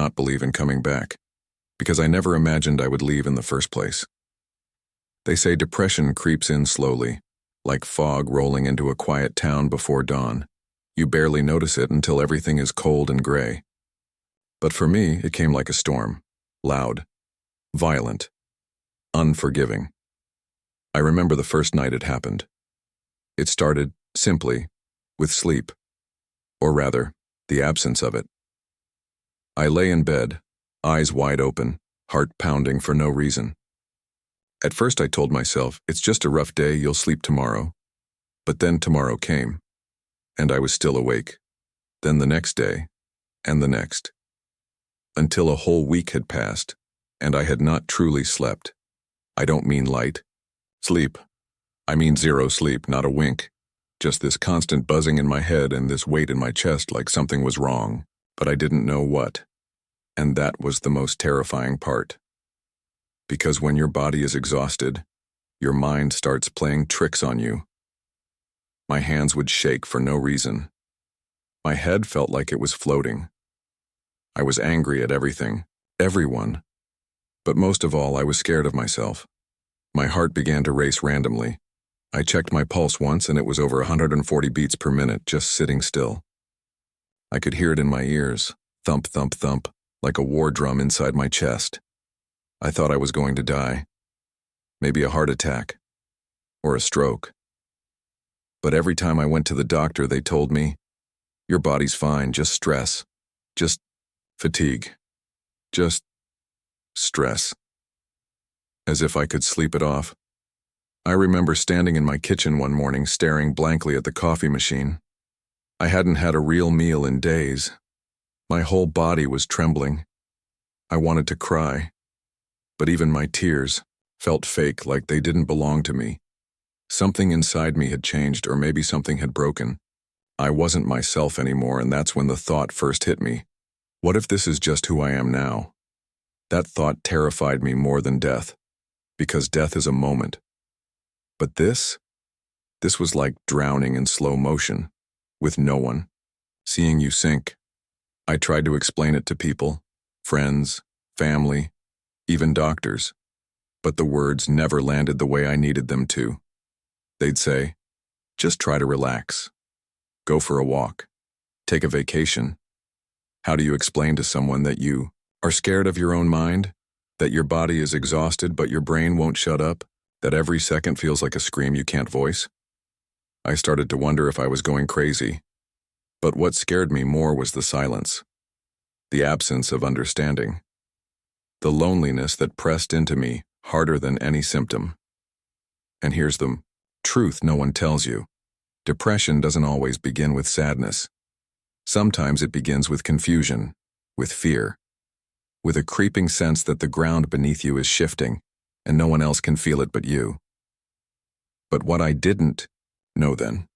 not believe in coming back, because I never imagined I would leave in the first place. They say depression creeps in slowly, like fog rolling into a quiet town before dawn. You barely notice it until everything is cold and gray. But for me, it came like a storm, loud, violent, unforgiving. I remember the first night it happened. It started, simply, with sleep, or rather, the absence of it. I lay in bed, eyes wide open, heart pounding for no reason. At first I told myself, it's just a rough day, you'll sleep tomorrow. But then tomorrow came, and I was still awake. Then the next day, and the next. Until a whole week had passed, and I had not truly slept. I don't mean light sleep. I mean zero sleep, not a wink. Just this constant buzzing in my head and this weight in my chest like something was wrong, but I didn't know what. And that was the most terrifying part. Because when your body is exhausted, your mind starts playing tricks on you. My hands would shake for no reason. My head felt like it was floating. I was angry at everything, everyone. But most of all, I was scared of myself. My heart began to race randomly. I checked my pulse once and it was over 140 beats per minute, just sitting still. I could hear it in my ears, thump, thump, thump, like a war drum inside my chest. I thought I was going to die. Maybe a heart attack. Or a stroke. But every time I went to the doctor, they told me, your body's fine, just stress. Just fatigue. Just stress. As if I could sleep it off. I remember standing in my kitchen one morning staring blankly at the coffee machine. I hadn't had a real meal in days. My whole body was trembling. I wanted to cry. But even my tears felt fake, like they didn't belong to me. Something inside me had changed, or maybe something had broken. I wasn't myself anymore, and that's when the thought first hit me. What if this is just who I am now? That thought terrified me more than death, because death is a moment. But this was like drowning in slow motion, with no one, seeing you sink. I tried to explain it to people, friends, family, even doctors, but the words never landed the way I needed them to. They'd say, just try to relax. Go for a walk. Take a vacation. How do you explain to someone that you are scared of your own mind? That your body is exhausted but your brain won't shut up? That every second feels like a scream you can't voice? I started to wonder if I was going crazy. But what scared me more was the silence. The absence of understanding. The loneliness that pressed into me harder than any symptom. And here's the truth no one tells you. Depression doesn't always begin with sadness. Sometimes it begins with confusion, with fear, with a creeping sense that the ground beneath you is shifting, and no one else can feel it but you. But what I didn't know then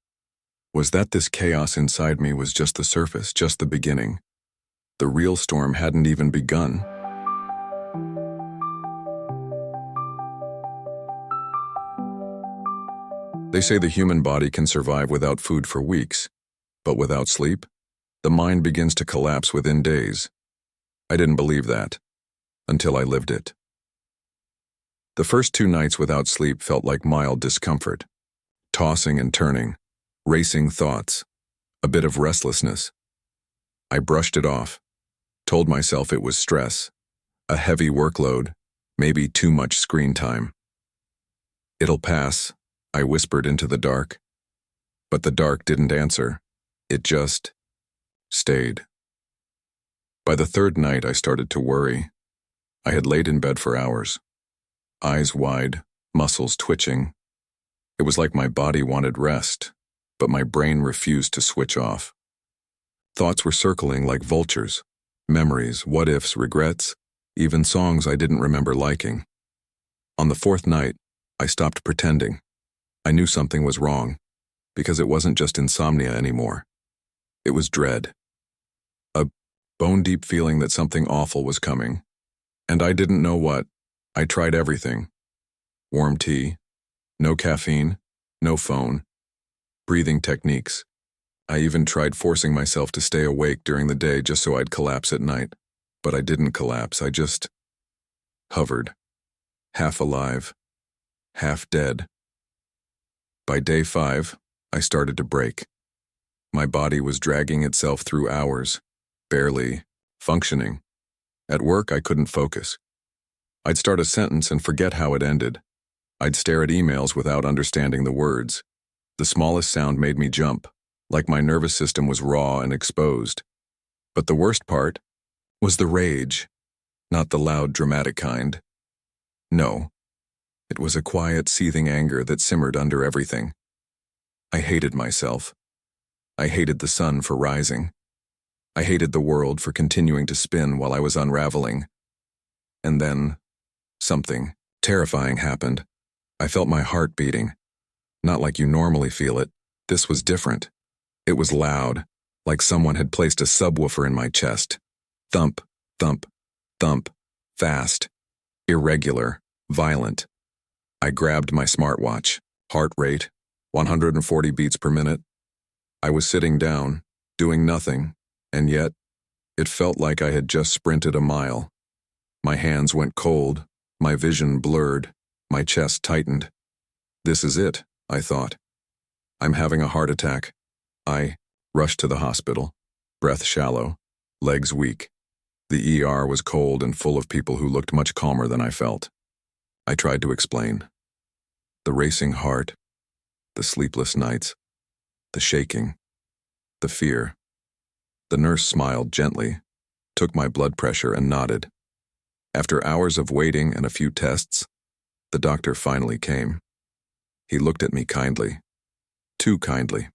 was that this chaos inside me was just the surface, just the beginning. The real storm hadn't even begun. They say the human body can survive without food for weeks, but without sleep, the mind begins to collapse within days. I didn't believe that, until I lived it. The first 2 nights without sleep felt like mild discomfort, tossing and turning, racing thoughts, a bit of restlessness. I brushed it off, told myself it was stress, a heavy workload, maybe too much screen time. It'll pass, I whispered into the dark. But the dark didn't answer. It just stayed. By the 3rd night, I started to worry. I had laid in bed for hours, eyes wide, muscles twitching. It was like my body wanted rest, but my brain refused to switch off. Thoughts were circling like vultures, memories, what-ifs, regrets, even songs I didn't remember liking. On the 4th night, I stopped pretending. I knew something was wrong, because it wasn't just insomnia anymore. It was dread. A bone-deep feeling that something awful was coming. And I didn't know what. I tried everything. Warm tea, no caffeine, no phone, breathing techniques. I even tried forcing myself to stay awake during the day just so I'd collapse at night. but I didn't collapse. I just hovered, half alive, half dead. By day 5, I started to break. My body was dragging itself through hours, barely functioning. At work, I couldn't focus. I'd start a sentence and forget how it ended. I'd stare at emails without understanding the words. The smallest sound made me jump, like my nervous system was raw and exposed. But the worst part was the rage, not the loud, dramatic kind. No, it was a quiet, seething anger that simmered under everything. I hated myself. I hated the sun for rising. I hated the world for continuing to spin while I was unraveling. And then, something terrifying happened. I felt my heart beating. Not like you normally feel it. This was different. It was loud, like someone had placed a subwoofer in my chest. Thump, thump, thump, fast, irregular, violent. I grabbed my smartwatch. Heart rate, 140 beats per minute. I was sitting down, doing nothing, and yet, it felt like I had just sprinted a mile. My hands went cold, my vision blurred, my chest tightened. This is it, I thought. I'm having a heart attack. I rushed to the hospital, breath shallow, legs weak. The ER was cold and full of people who looked much calmer than I felt. I tried to explain. The racing heart, the sleepless nights, the shaking, the fear. The nurse smiled gently, took my blood pressure and nodded. After hours of waiting and a few tests, the doctor finally came. He looked at me kindly, too kindly.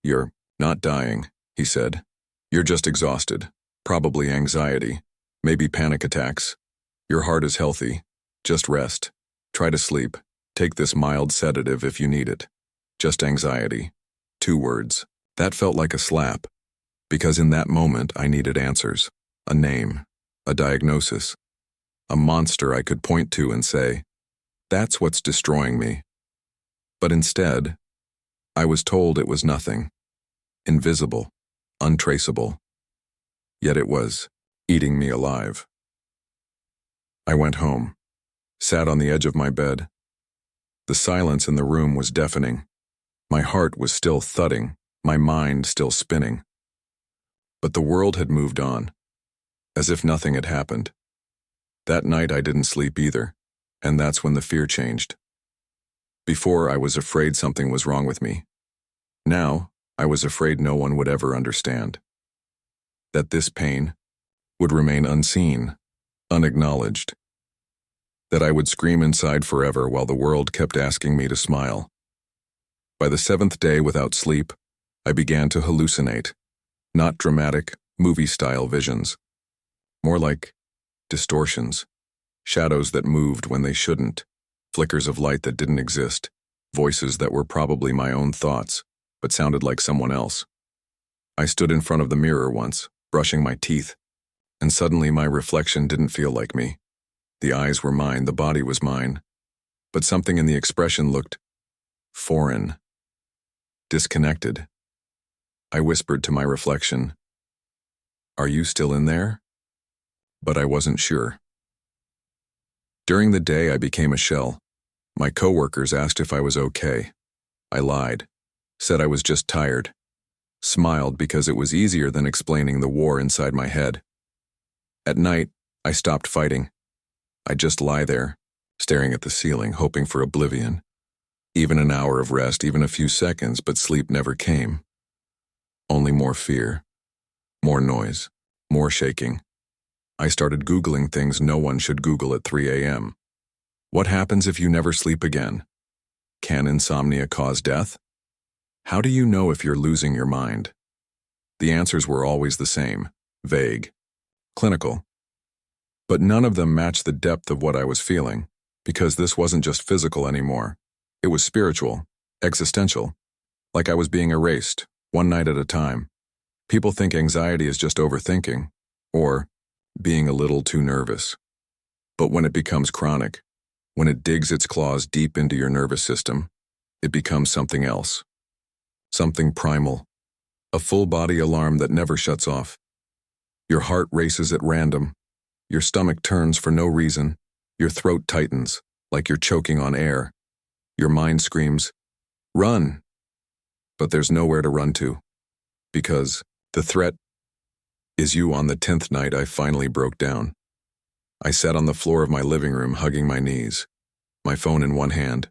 "You're not dying," he said. "You're just exhausted, probably anxiety, maybe panic attacks. Your heart is healthy. Just rest. Try to sleep. Take this mild sedative if you need it. Just anxiety." 2 words. That felt like a slap, because in that moment I needed answers, a name, a diagnosis, a monster I could point to and say, "That's what's destroying me." But instead, I was told it was nothing, invisible, untraceable. Yet it was eating me alive. I went home, sat on the edge of my bed. The silence in the room was deafening. My heart was still thudding, my mind still spinning. But the world had moved on, as if nothing had happened. That night I didn't sleep either, and that's when the fear changed. Before, I was afraid something was wrong with me. Now, I was afraid no one would ever understand. That this pain would remain unseen, unacknowledged. That I would scream inside forever while the world kept asking me to smile. By the 7th day without sleep, I began to hallucinate. Not dramatic, movie-style visions. More like distortions, shadows that moved when they shouldn't, flickers of light that didn't exist, voices that were probably my own thoughts, but sounded like someone else. I stood in front of the mirror once, brushing my teeth, and suddenly my reflection didn't feel like me. The eyes were mine, the body was mine, but something in the expression looked foreign, disconnected. I whispered to my reflection, "Are you still in there?" But I wasn't sure. During the day, I became a shell. My coworkers asked if I was okay. I lied, said I was just tired, smiled because it was easier than explaining the war inside my head. At night, I stopped fighting. I'd just lie there, staring at the ceiling, hoping for oblivion. Even an hour of rest, even a few seconds, but sleep never came. Only more fear, more noise, more shaking. I started Googling things no one should Google at 3 a.m. What happens if you never sleep again? Can insomnia cause death? How do you know if you're losing your mind? The answers were always the same, vague, clinical. But none of them matched the depth of what I was feeling, because this wasn't just physical anymore. It was spiritual, existential, like I was being erased, one night at a time. People think anxiety is just overthinking, or being a little too nervous. But when it becomes chronic, when it digs its claws deep into your nervous system, it becomes something else. Something primal, a full-body alarm that never shuts off. Your heart races at random. Your stomach turns for no reason. Your throat tightens, like you're choking on air. Your mind screams, "Run!" But there's nowhere to run to. Because the threat is you. On the 10th night, I finally broke down. I sat on the floor of my living room, hugging my knees, my phone in one hand,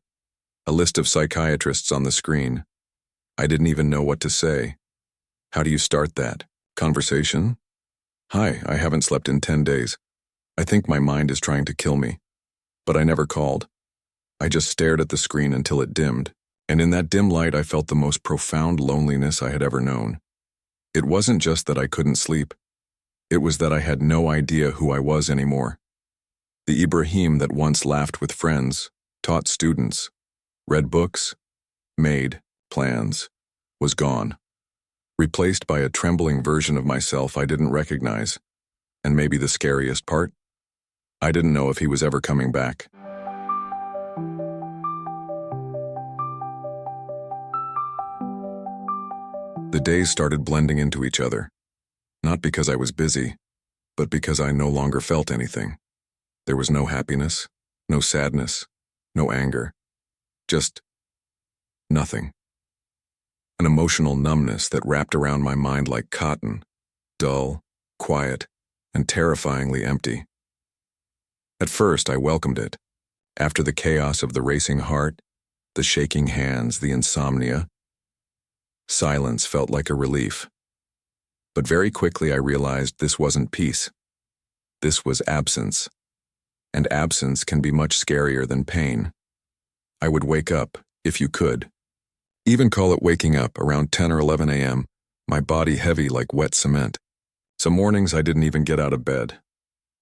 a list of psychiatrists on the screen. I didn't even know what to say. How do you start that conversation? "Hi, I haven't slept in 10 days. I think my mind is trying to kill me." But I never called. I just stared at the screen until it dimmed, and in that dim light I felt the most profound loneliness I had ever known. It wasn't just that I couldn't sleep. It was that I had no idea who I was anymore. The Ibrahim that once laughed with friends, taught students, read books, made plans, was gone, replaced by a trembling version of myself I didn't recognize. And maybe the scariest part? I didn't know if he was ever coming back. The days started blending into each other, not because I was busy, but because I no longer felt anything. There was no happiness, no sadness, no anger, just nothing. An emotional numbness that wrapped around my mind like cotton, dull, quiet, and terrifyingly empty. At first, I welcomed it. After the chaos of the racing heart, the shaking hands, the insomnia, silence felt like a relief. But very quickly I realized this wasn't peace. This was absence. And absence can be much scarier than pain. I would wake up, if you could. Even call it waking up, around 10 or 11 a.m., my body heavy like wet cement. Some mornings I didn't even get out of bed.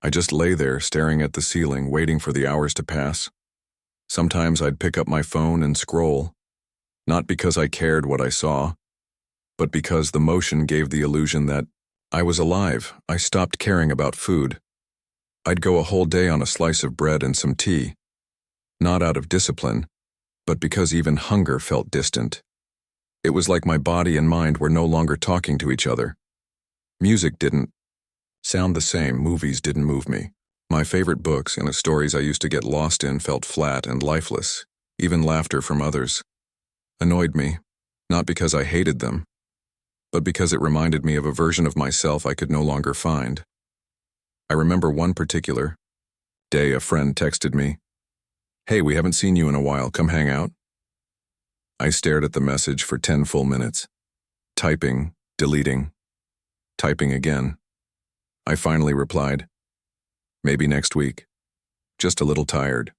I just lay there staring at the ceiling, waiting for the hours to pass. Sometimes I'd pick up my phone and scroll, not because I cared what I saw, but because the motion gave the illusion that I was alive. I stopped caring about food. I'd go a whole day on a slice of bread and some tea, not out of discipline, but because even hunger felt distant. It was like my body and mind were no longer talking to each other. Music didn't sound the same, movies didn't move me. My favorite books and the stories I used to get lost in felt flat and lifeless. Even laughter from others annoyed me, not because I hated them, but because it reminded me of a version of myself I could no longer find. I remember one particular day a friend texted me, "Hey, we haven't seen you in a while, come hang out." I stared at the message for 10 full minutes, typing, deleting, typing again. I finally replied, "Maybe next week. Just a little tired."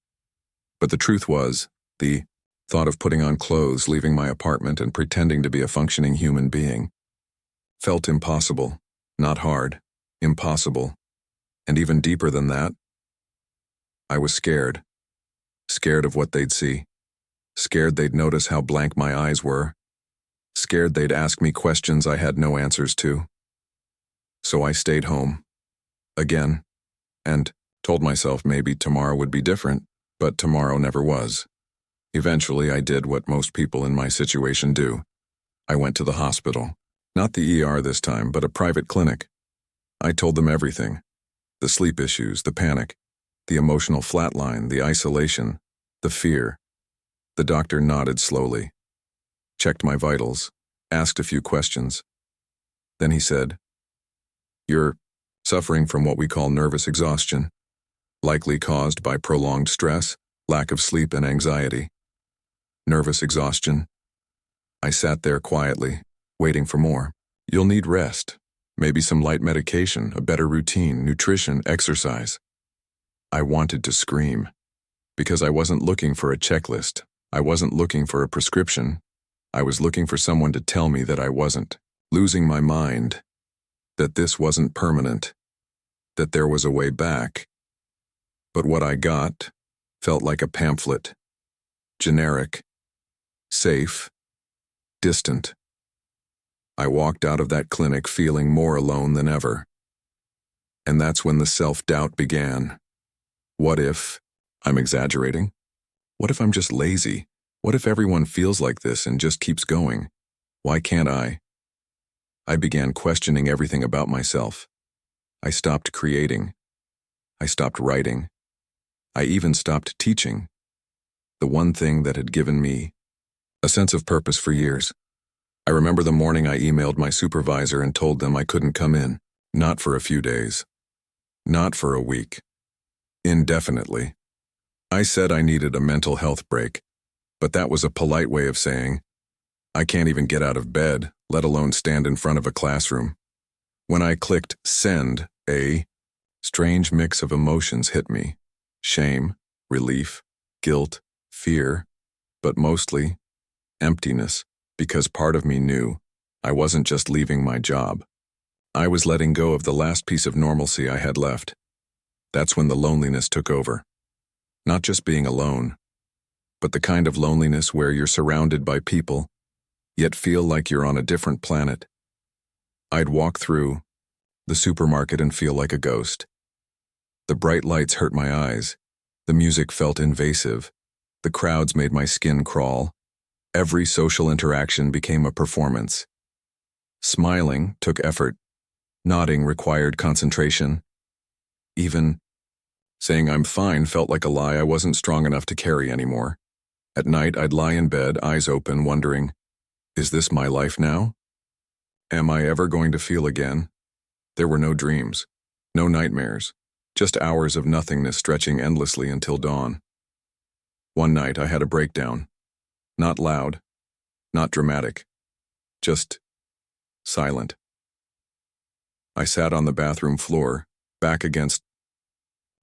But the truth was, the thought of putting on clothes, leaving my apartment, and pretending to be a functioning human being felt impossible, not hard, impossible. And even deeper than that, I was scared. Scared of what they'd see. Scared they'd notice how blank my eyes were. Scared they'd ask me questions I had no answers to. So I stayed home. Again. And told myself maybe tomorrow would be different, but tomorrow never was. Eventually, I did what most people in my situation do. I went to the hospital. Not the ER this time, but a private clinic. I told them everything. The sleep issues, the panic, the emotional flatline, the isolation, the fear. The doctor nodded slowly, checked my vitals, asked a few questions. Then he said, "You're suffering from what we call nervous exhaustion, likely caused by prolonged stress, lack of sleep, and anxiety." Nervous exhaustion. I sat there quietly, waiting for more. "You'll need rest. Maybe some light medication, a better routine, nutrition, exercise." I wanted to scream, because I wasn't looking for a checklist. I wasn't looking for a prescription. I was looking for someone to tell me that I wasn't losing my mind, that this wasn't permanent, that there was a way back. But what I got felt like a pamphlet. Generic, safe, distant. I walked out of that clinic feeling more alone than ever. And that's when the self-doubt began. What if I'm exaggerating? What if I'm just lazy? What if everyone feels like this and just keeps going? Why can't I? I began questioning everything about myself. I stopped creating. I stopped writing. I even stopped teaching. The one thing that had given me a sense of purpose for years. I remember the morning I emailed my supervisor and told them I couldn't come in, not for a few days, not for a week, indefinitely. I said I needed a mental health break, but that was a polite way of saying, I can't even get out of bed, let alone stand in front of a classroom. When I clicked send, a strange mix of emotions hit me. Shame, relief, guilt, fear, but mostly emptiness, because part of me knew I wasn't just leaving my job. I was letting go of the last piece of normalcy I had left. That's when the loneliness took over. Not just being alone, but the kind of loneliness where you're surrounded by people, yet feel like you're on a different planet. I'd walk through the supermarket and feel like a ghost. The bright lights hurt my eyes. The music felt invasive. The crowds made my skin crawl. Every social interaction became a performance. Smiling took effort. Nodding required concentration. Even saying I'm fine felt like a lie I wasn't strong enough to carry anymore. At night, I'd lie in bed, eyes open, wondering, is this my life now? Am I ever going to feel again? There were no dreams, no nightmares, just hours of nothingness stretching endlessly until dawn. One night, I had a breakdown. Not loud, not dramatic, just silent. I sat on the bathroom floor, back against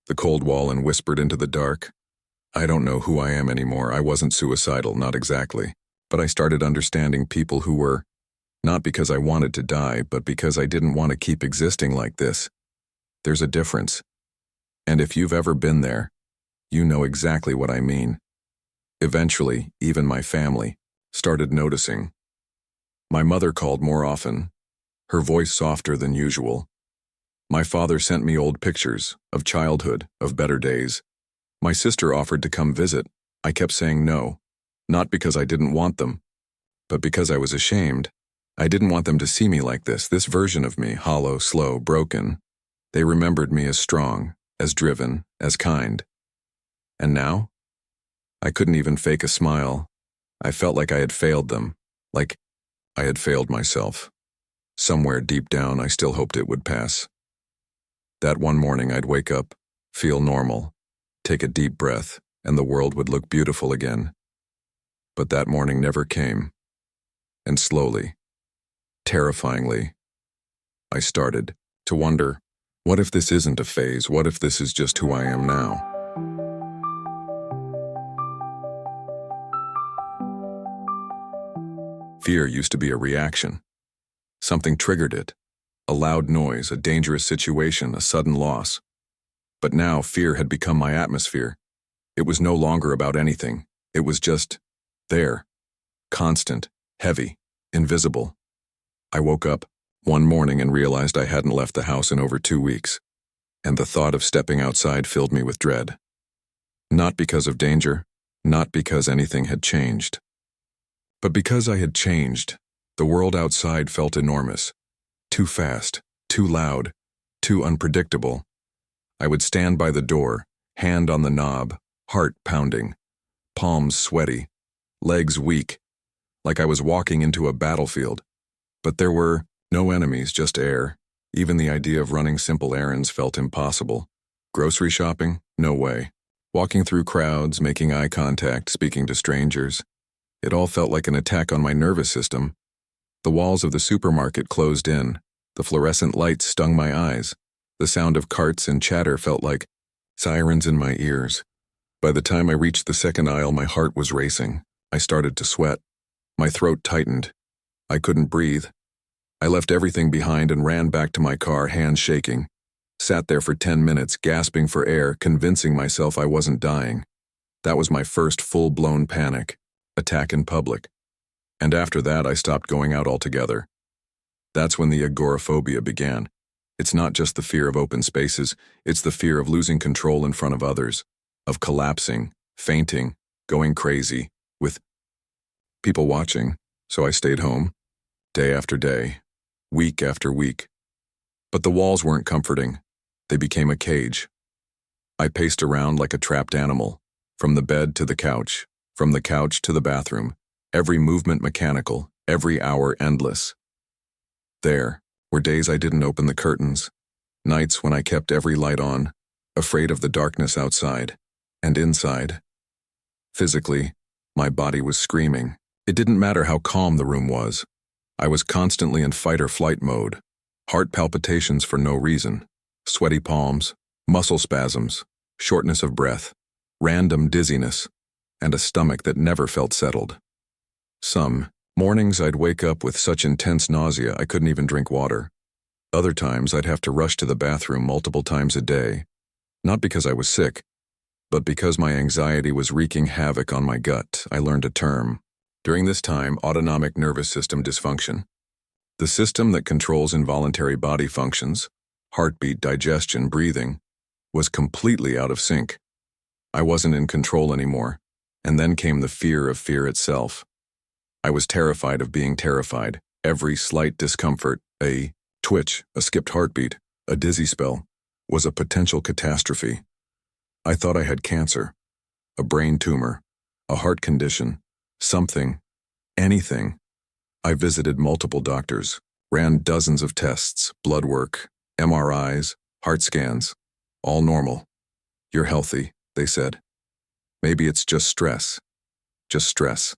the cold wall, and whispered into the dark, I don't know who I am anymore. I wasn't suicidal, not exactly, but I started understanding people who were, not because I wanted to die, but because I didn't want to keep existing like this. There's a difference. And if you've ever been there, you know exactly what I mean. Eventually, even my family started noticing. My mother called more often, her voice softer than usual. My father sent me old pictures of childhood, of better days. My sister offered to come visit. I kept saying no, not because I didn't want them, but because I was ashamed. I didn't want them to see me like this version of me, hollow, slow, broken. They remembered me as strong, as driven, as kind. And now? I couldn't even fake a smile. I felt like I had failed them, like I had failed myself. Somewhere deep down, I still hoped it would pass. That one morning, I'd wake up, feel normal, take a deep breath, and the world would look beautiful again. But that morning never came. And slowly, terrifyingly, I started to wonder, what if this isn't a phase? What if this is just who I am now? Fear used to be a reaction. Something triggered it. A loud noise, a dangerous situation, a sudden loss. But now fear had become my atmosphere. It was no longer about anything. It was just there. Constant, heavy, invisible. I woke up one morning and realized I hadn't left the house in over 2 weeks. And the thought of stepping outside filled me with dread. Not because of danger, not because anything had changed. But because I had changed, the world outside felt enormous. Too fast, too loud, too unpredictable. I would stand by the door, hand on the knob, heart pounding, palms sweaty, legs weak, like I was walking into a battlefield. But there were no enemies, just air. Even the idea of running simple errands felt impossible. Grocery shopping? No way. Walking through crowds, making eye contact, speaking to strangers. It all felt like an attack on my nervous system. The walls of the supermarket closed in. The fluorescent lights stung my eyes. The sound of carts and chatter felt like sirens in my ears. By the time I reached the second aisle, my heart was racing. I started to sweat. My throat tightened. I couldn't breathe. I left everything behind and ran back to my car, hands shaking. Sat there for 10 minutes, gasping for air, convincing myself I wasn't dying. That was my first full-blown panic. Attack in public. And after that, I stopped going out altogether. That's when the agoraphobia began. It's not just the fear of open spaces, it's the fear of losing control in front of others, of collapsing, fainting, going crazy, with people watching. So I stayed home, day after day, week after week. But the walls weren't comforting. They became a cage. I paced around like a trapped animal, from the bed to the couch, from the couch to the bathroom, every movement mechanical, every hour endless. There were days I didn't open the curtains, nights when I kept every light on, afraid of the darkness outside and inside. Physically, my body was screaming. It didn't matter how calm the room was. I was constantly in fight-or-flight mode, heart palpitations for no reason, sweaty palms, muscle spasms, shortness of breath, random dizziness, and a stomach that never felt settled. Some mornings I'd wake up with such intense nausea I couldn't even drink water. Other times I'd have to rush to the bathroom multiple times a day, not because I was sick, but because my anxiety was wreaking havoc on my gut. I learned a term during this time: autonomic nervous system dysfunction. The system that controls involuntary body functions, heartbeat, digestion, breathing, was completely out of sync. I wasn't in control anymore, and then came the fear of fear itself. I was terrified of being terrified. Every slight discomfort, a twitch, a skipped heartbeat, a dizzy spell, was a potential catastrophe. I thought I had cancer, a brain tumor, a heart condition, something, anything. I visited multiple doctors, ran dozens of tests, blood work, MRIs, heart scans, all normal. "You're healthy," they said. "Maybe it's just stress." Just stress.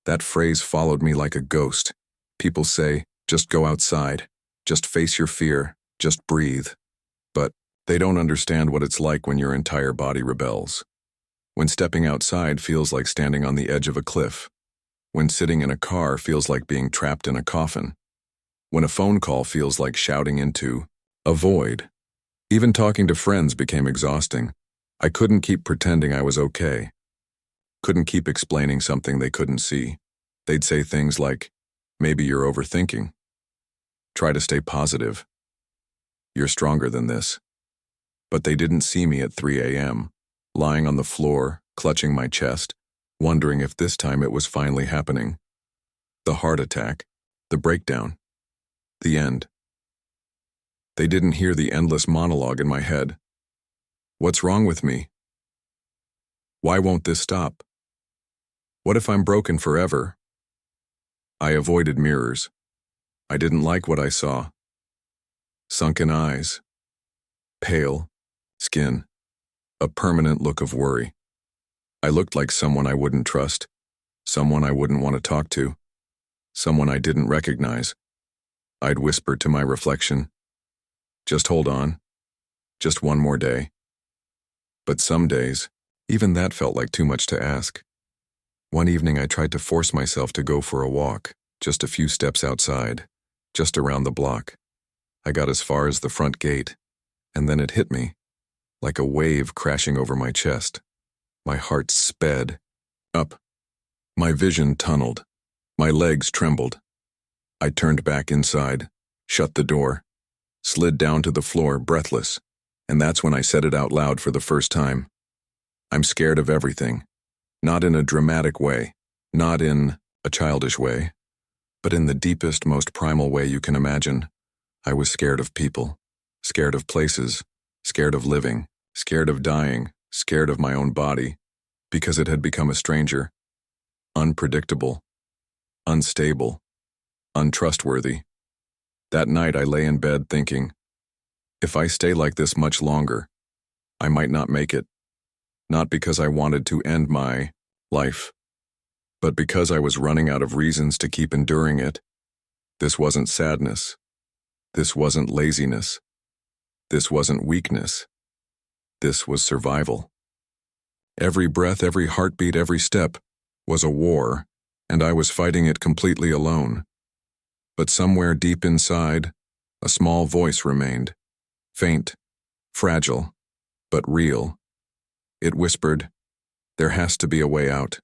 That phrase followed me like a ghost. People say, just go outside, just face your fear, just breathe. But they don't understand what it's like when your entire body rebels. When stepping outside feels like standing on the edge of a cliff. When sitting in a car feels like being trapped in a coffin. When a phone call feels like shouting into a void. Even talking to friends became exhausting. I couldn't keep pretending I was okay. Couldn't keep explaining something they couldn't see. They'd say things like, "Maybe you're overthinking. Try to stay positive. You're stronger than this." But they didn't see me at 3 a.m., lying on the floor, clutching my chest, wondering if this time it was finally happening. The heart attack, the breakdown, the end. They didn't hear the endless monologue in my head. What's wrong with me? Why won't this stop? What if I'm broken forever? I avoided mirrors. I didn't like what I saw. Sunken eyes, pale skin, a permanent look of worry. I looked like someone I wouldn't trust, someone I wouldn't want to talk to, someone I didn't recognize. I'd whisper to my reflection, "Just hold on, just one more day." But some days, even that felt like too much to ask. One evening I tried to force myself to go for a walk, just a few steps outside, just around the block. I got as far as the front gate, and then it hit me, like a wave crashing over my chest. My heart sped up. My vision tunneled. My legs trembled. I turned back inside, shut the door, slid down to the floor, breathless, and that's when I said it out loud for the first time. I'm scared of everything. Not in a dramatic way, not in a childish way, but in the deepest, most primal way you can imagine. I was scared of people, scared of places, scared of living, scared of dying, scared of my own body, because it had become a stranger, unpredictable, unstable, untrustworthy. That night I lay in bed thinking, if I stay like this much longer, I might not make it. Not because I wanted to end my life, but because I was running out of reasons to keep enduring it. This wasn't sadness. This wasn't laziness. This wasn't weakness. This was survival. Every breath, every heartbeat, every step was a war, and I was fighting it completely alone. But somewhere deep inside, a small voice remained, faint, fragile, but real. It whispered, there has to be a way out.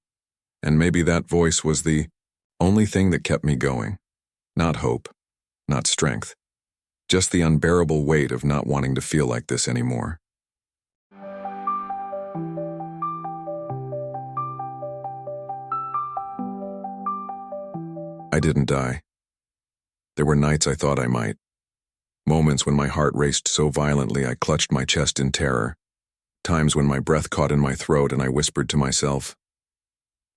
And maybe that voice was the only thing that kept me going. Not hope, not strength, just the unbearable weight of not wanting to feel like this anymore. I didn't die. There were nights I thought I might. Moments when my heart raced so violently I clutched my chest in terror. Times when my breath caught in my throat and I whispered to myself,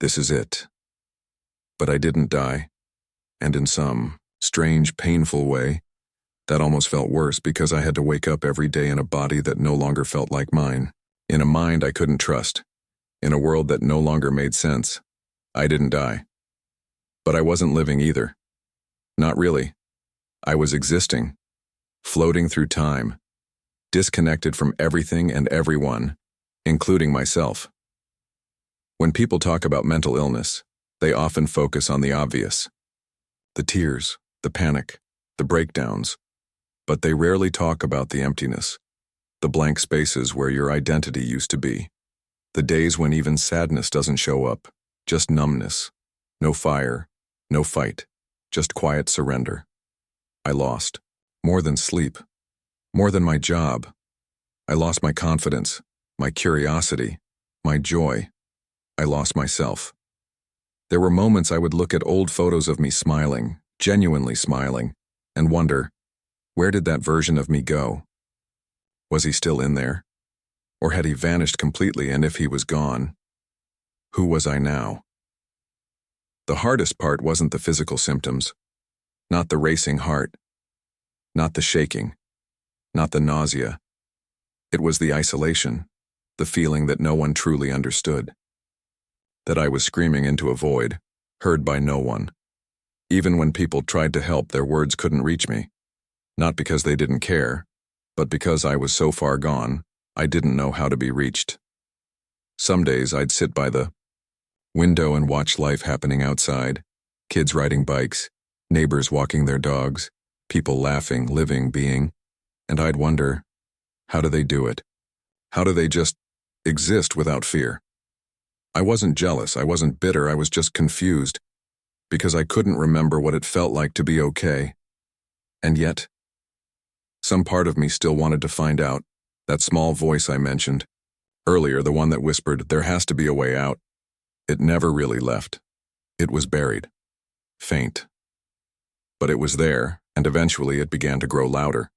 "This is it." But I didn't die, and in some strange, painful way, that almost felt worse because I had to wake up every day in a body that no longer felt like mine, in a mind I couldn't trust, in a world that no longer made sense. I didn't die. But I wasn't living either. Not really. I was existing, floating through time, disconnected from everything and everyone, including myself. When people talk about mental illness, they often focus on the obvious. The tears, the panic, the breakdowns. But they rarely talk about the emptiness, the blank spaces where your identity used to be. The days when even sadness doesn't show up, just numbness. No fire, no fight, just quiet surrender. I lost. More than sleep. More than my job. I lost my confidence, my curiosity, my joy. I lost myself. There were moments I would look at old photos of me smiling, genuinely smiling, and wonder, where did that version of me go? Was he still in there? Or had he vanished completely, and if he was gone, who was I now? The hardest part wasn't the physical symptoms, not the racing heart, not the shaking, not the nausea. It was the isolation, the feeling that no one truly understood. That I was screaming into a void, heard by no one. Even when people tried to help, their words couldn't reach me. Not because they didn't care, but because I was so far gone, I didn't know how to be reached. Some days I'd sit by the window and watch life happening outside, kids riding bikes, neighbors walking their dogs, people laughing, living, being, and I'd wonder, how do they do it? How do they just exist without fear? I wasn't jealous, I wasn't bitter, I was just confused, because I couldn't remember what it felt like to be okay. And yet, some part of me still wanted to find out. That small voice I mentioned earlier, the one that whispered, "There has to be a way out." It never really left. It was buried. Faint. But it was there, and eventually it began to grow louder.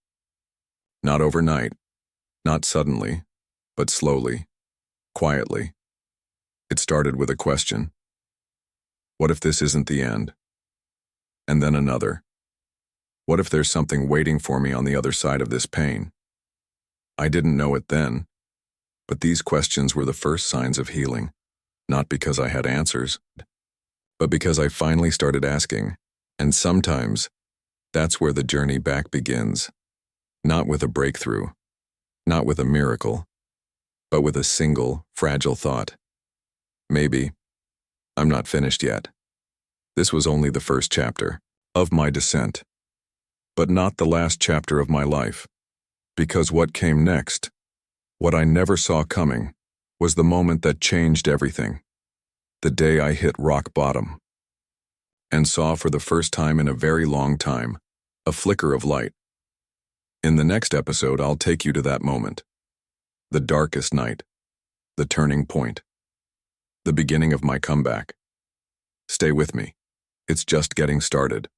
Not overnight, not suddenly, but slowly, quietly. It started with a question. What if this isn't the end? And then another. What if there's something waiting for me on the other side of this pain? I didn't know it then, but these questions were the first signs of healing, not because I had answers, but because I finally started asking, and sometimes that's where the journey back begins, not with a breakthrough, not with a miracle, but with a single, fragile thought. Maybe I'm not finished yet. This was only the first chapter of my descent. But not the last chapter of my life, because what came next, what I never saw coming, was the moment that changed everything. The day I hit rock bottom, and saw for the first time in a very long time, a flicker of light. In the next episode, I'll take you to that moment. The darkest night, the turning point, the beginning of my comeback. Stay with me. It's just getting started.